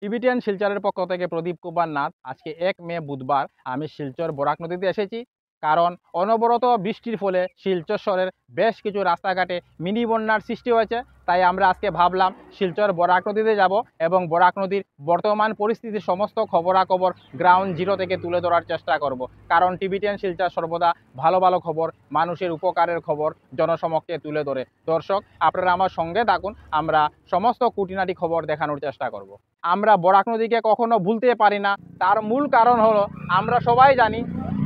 Tibetan শিলচরের পক্ষ থেকে প্রদীপ কুমার নাথ। আজকে 1 মে বুধবার আমি শিলচর বরাক নদীতে এসেছি, কারণ অনবরত বৃষ্টির ফলে শিলচর শহরের বেশ কিছু রাস্তাঘাটে মিনি বন্যার সৃষ্টি হয়েছে। তাই আমরা আজকে ভাবলাম শিলচর বরাক নদীতে যাব এবং বরাক নদীর বর্তমান পরিস্থিতির সমস্ত খবরাখবর গ্রাউন্ড জিরো থেকে তুলে ধরার চেষ্টা করব, কারণ টিবিটিয়ান শিলচর সর্বদা ভালো ভালো খবর, মানুষের উপকারের খবর জনসমক্ষে তুলে ধরে। দর্শক, আপনারা আমার সঙ্গে থাকুন, আমরা সমস্ত খুঁটিনাটি খবর দেখানোর চেষ্টা করব। আমরা বরাক নদীকে কখনো ভুলতে পারি না। তার মূল কারণ হলো, আমরা সবাই জানি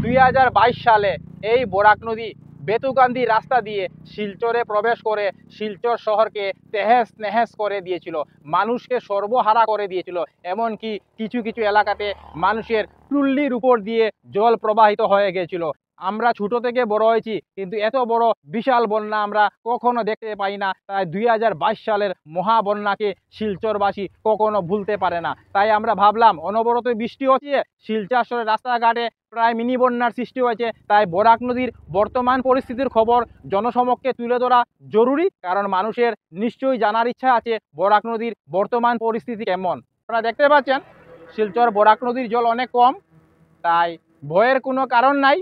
2022 সালে এই বরাক নদী বেতুকান্দি রাস্তা দিয়ে শিলচরে প্রবেশ করে শিলচর শহরকে তেহেস নেহেস করে দিয়েছিল, মানুষকে সর্বহারা করে দিয়েছিল। এমনকি কিছু কিছু এলাকাতে মানুষের টুল্লির উপর দিয়ে জল প্রবাহিত হয়ে গিয়েছিল। আমরা ছোট থেকে বড় হয়েছি, কিন্তু এত বড় বিশাল বন্যা আমরা কখনো দেখতে পাই না। তাই 2022 সালের মহাবন্যাকে শিলচরবাসী কখনো ভুলতে পারে না। তাই আমরা ভাবলাম, অনবরত বৃষ্টি হচ্ছে, শিলচর শহরের রাস্তাঘাটে প্রায় মিনি বন্যার সৃষ্টি হয়েছে, তাই বরাক নদীর বর্তমান পরিস্থিতির খবর জনসমক্ষে তুলে ধরা জরুরি। কারণ মানুষের নিশ্চয়ই জানার ইচ্ছা আছে বরাক নদীর বর্তমান পরিস্থিতি কেমন। আপনারা দেখতে পাচ্ছেন শিলচর বরাক নদীর জল অনেক কম, তাই ভয়ের কোনো কারণ নাই।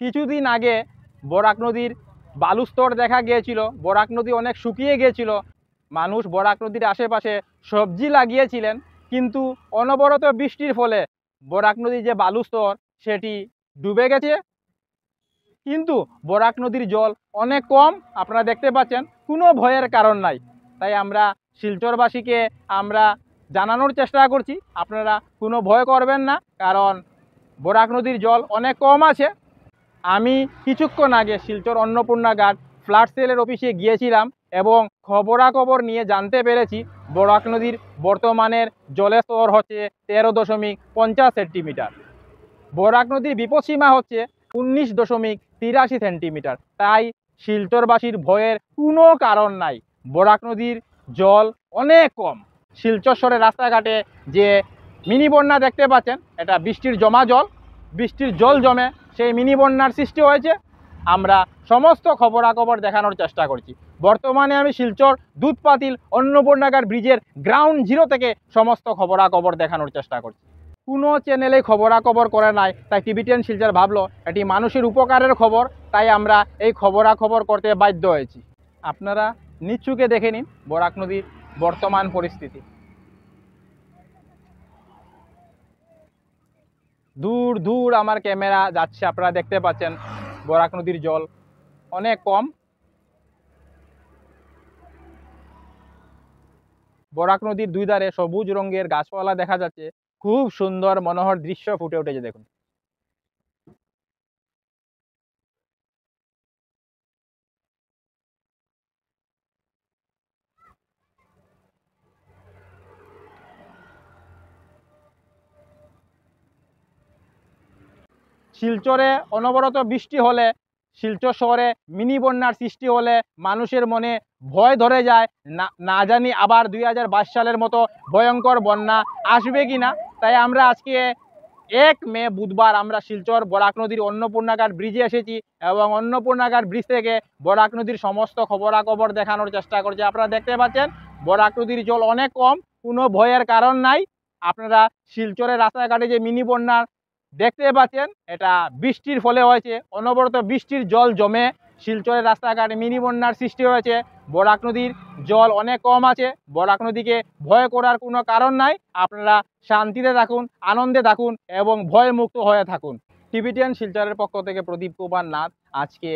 কিছুদিন আগে বরাক নদীর বালুস্তর দেখা গিয়েছিল, বরাক নদী অনেক শুকিয়ে গিয়েছিল। মানুষ বরাক নদীর আশেপাশে সবজি লাগিয়েছিলেন, কিন্তু অনবরত বৃষ্টির ফলে বরাক নদীর যে বালুস্তর সেটি ডুবে গেছে। কিন্তু বরাক নদীর জল অনেক কম, আপনারা দেখতে পাচ্ছেন, কোনো ভয়ের কারণ নাই। তাই আমরা শিলচরবাসীকে আমরা জানানোর চেষ্টা করছি, আপনারা কোনো ভয় করবেন না, কারণ বরাক নদীর জল অনেক কম আছে। আমি কিছুক্ষণ আগে শিলচর অন্নপূর্ণা ঘাট ফ্লাড সেলের অফিসে গিয়েছিলাম এবং খবরাখবর নিয়ে জানতে পেরেছি বরাক নদীর বর্তমানের জলের স্তর হচ্ছে 13.50 সেন্টিমিটার। বরাক নদীর বিপদসীমা হচ্ছে 19.83 সেন্টিমিটার। তাই শিলচরবাসীর ভয়ের কোনো কারণ নাই, বরাক নদীর জল অনেক কম। শিলচর শহরের রাস্তাঘাটে যে মিনি বন্যা দেখতে পাচ্ছেন, এটা বৃষ্টির জমা জল, বৃষ্টির জল জমে সেই মিনি বন্যার সৃষ্টি হয়েছে। আমরা সমস্ত খবরাখবর দেখানোর চেষ্টা করছি। বর্তমানে আমি শিলচর দুধপাতিল অন্নপূর্ণাঘাট ব্রিজের গ্রাউন্ড জিরো থেকে সমস্ত খবরাখবর দেখানোর চেষ্টা করছি। কোনো চ্যানেলে খবরাখবর করে নাই, তাই টিবিটিয়ান শিলচর ভাবলো এটি মানুষের উপকারের খবর, তাই আমরা এই খবরাখবর করতে বাধ্য হয়েছি। আপনারা নিচ্ছুকে দেখে নিন বরাক নদীর বর্তমান পরিস্থিতি। দূর দূর আমার ক্যামেরা যাচ্ছে, আপনারা দেখতে পাচ্ছেন বরাক নদীর জল অনেক কম। বরাক নদীর দুই ধারে সবুজ রঙের গাছপালা দেখা যাচ্ছে, খুব সুন্দর মনোহর দৃশ্য ফুটে উঠেছে। দেখুন, শিলচরে অনবরত বৃষ্টি হলে, শিলচর শহরে মিনি বন্যার সৃষ্টি হলে মানুষের মনে ভয় ধরে যায়, না জানি আবার 2022 সালের মতো ভয়ঙ্কর বন্যা আসবে কি না। তাই আমরা আজকে 1 মে বুধবার আমরা শিলচর বরাক নদীর অন্নপূর্ণাঘাট ব্রিজে এসেছি এবং অন্নপূর্ণাঘাট ব্রিজ থেকে বরাক নদীর সমস্ত খবরাখবর দেখানোর চেষ্টা করছি। আপনারা দেখতে পাচ্ছেন বরাক নদীর জল অনেক কম, কোনো ভয়ের কারণ নাই। আপনারা শিলচরের রাস্তাঘাটে যে মিনি বন্যা দেখতে পাচ্ছেন, এটা বৃষ্টির ফলে হয়েছে। অনবরত বৃষ্টির জল জমে শিলচরের রাস্তাঘাটে মিনি বন্যার সৃষ্টি হয়েছে। বরাক নদীর জল অনেক কম আছে, বরাক নদীকে ভয় করার কোনো কারণ নাই। আপনারা শান্তিতে থাকুন, আনন্দে থাকুন এবং ভয়মুক্ত হয়ে থাকুন। টিবিটিয়ান শিলচরের পক্ষ থেকে প্রদীপ কুমার নাথ। আজকে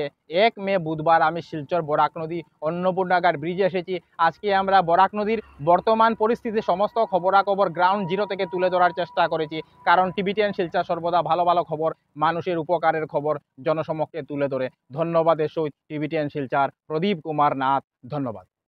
1 মে বুধবার আমি শিলচর বরাক নদী অন্নপূর্ণাঘাট ব্রিজে এসেছি। আজকে আমরা বরাক নদীর বর্তমান পরিস্থিতির সমস্ত খবরাখবর গ্রাউন্ড জিরো থেকে তুলে ধরার চেষ্টা করেছি, কারণ টিবিটিয়ান শিলচর সর্বদা ভালো ভালো খবর, মানুষের উপকারের খবর জনসমক্ষে তুলে ধরে। ধন্যবাদের সহিত টিবিটিয়ান শিলচর প্রদীপ কুমার নাথ। ধন্যবাদ।